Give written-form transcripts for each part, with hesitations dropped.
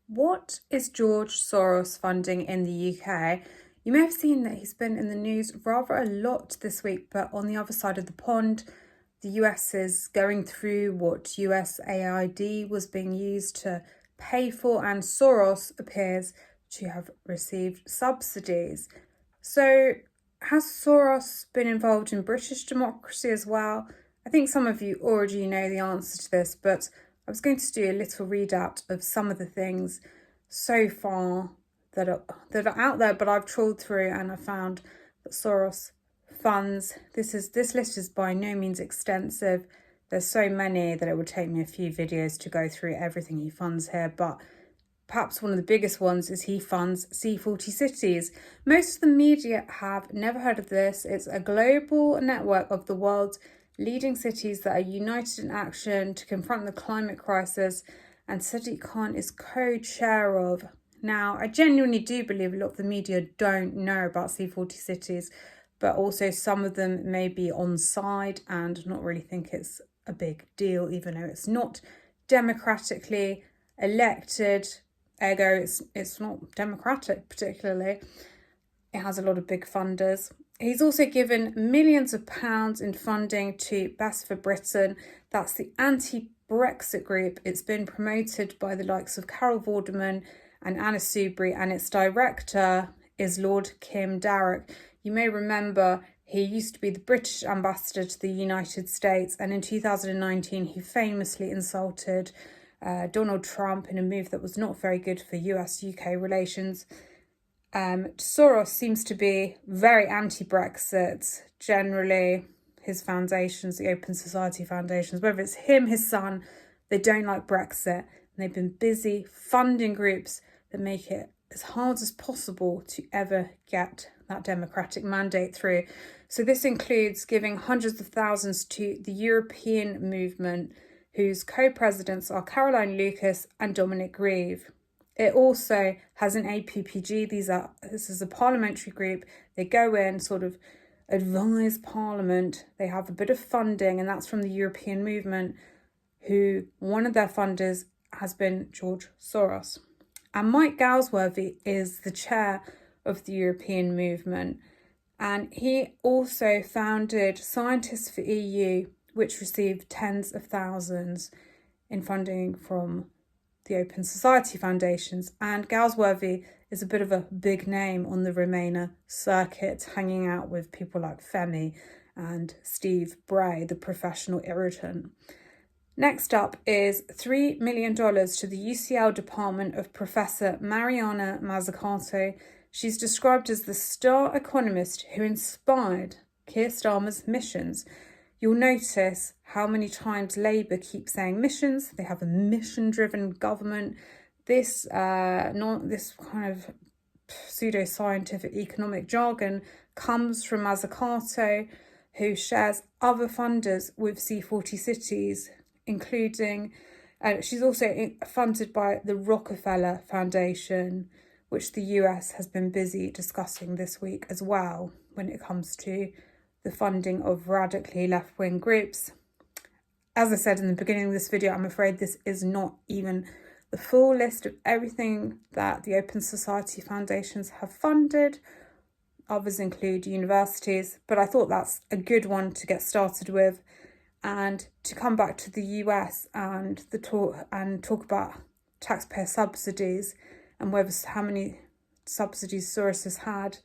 What is George Soros funding in the UK? You may have seen that he's been in the news rather a lot this week, but on the other side of the pond, the US is going through what USAID was being used to pay for, and Soros appears to have received subsidies. So, has Soros been involved in British democracy as well? I think some of you already know the answer to this, but I was going to do a little readout of some of the things so far that are out there, but I've trawled through and I found that Soros funds. This list is by no means extensive. There's so many that it would take me a few videos to go through everything he funds here, but perhaps one of the biggest ones is he funds C40 Cities. Most of the media have never heard of this. It's a global network of the world's leading cities that are united in action to confront the climate crisis, and Sadiq Khan is co-chair of. Now, I genuinely do believe a lot of the media don't know about C40 Cities, but also some of them may be on side and not really think it's a big deal, even though it's not democratically elected. Ergo, it's not democratic particularly. It has a lot of big funders. He's also given millions of pounds in funding to Best for Britain. That's the anti-Brexit group. It's been promoted by the likes of Carol Vorderman and Anna Soubry, and its director is Lord Kim Darroch. You may remember he used to be the British ambassador to the United States, and in 2019 he famously insulted Donald Trump in a move that was not very good for US-UK relations. Soros seems to be very anti-Brexit. Generally, his foundations, the Open Society foundations, whether it's him, his son, they don't like Brexit. And they've been busy funding groups that make it as hard as possible to ever get that democratic mandate through. So this includes giving hundreds of thousands to the European movement, whose co-presidents are Caroline Lucas and Dominic Grieve. It also has an APPG. This is a parliamentary group. They go in, sort of advise Parliament. They have a bit of funding, and that's from the European movement, who one of their funders has been George Soros. And Mike Galsworthy is the chair of the European movement, and he also founded Scientists for EU, which received tens of thousands in funding from the Open Society foundations. And Galsworthy is a bit of a big name on the Remainer circuit, hanging out with people like Femi and Steve Bray, the professional irritant. Next up is $3 million to the UCL department of Professor Mariana Mazzucato. She's described as the star economist who inspired Keir Starmer's missions. You'll notice how many times Labour keeps saying missions. They have a mission-driven government. This kind of pseudo-scientific economic jargon comes from Mazzucato, who shares other funders with C40 Cities, including, she's also funded by the Rockefeller Foundation, which the US has been busy discussing this week as well when it comes to the funding of radically left-wing groups. As I said in the beginning of this video, I'm afraid this is not even the full list of everything that the Open Society foundations have funded. Others include universities, but I thought that's a good one to get started with. And to come back to the US and talk about taxpayer subsidies and how many subsidies Soros has had.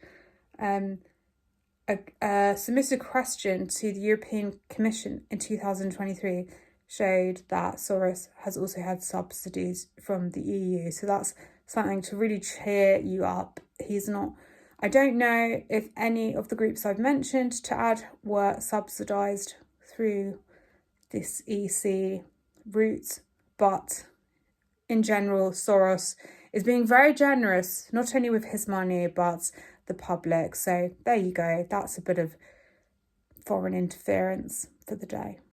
A submitted question to the European Commission in 2023 showed that Soros has also had subsidies from the EU. So that's something to really cheer you up. I don't know if any of the groups I've mentioned to add were subsidised through this EC route, but in general, Soros is being very generous, not only with his money, but the public. So there you go. That's a bit of foreign interference for the day.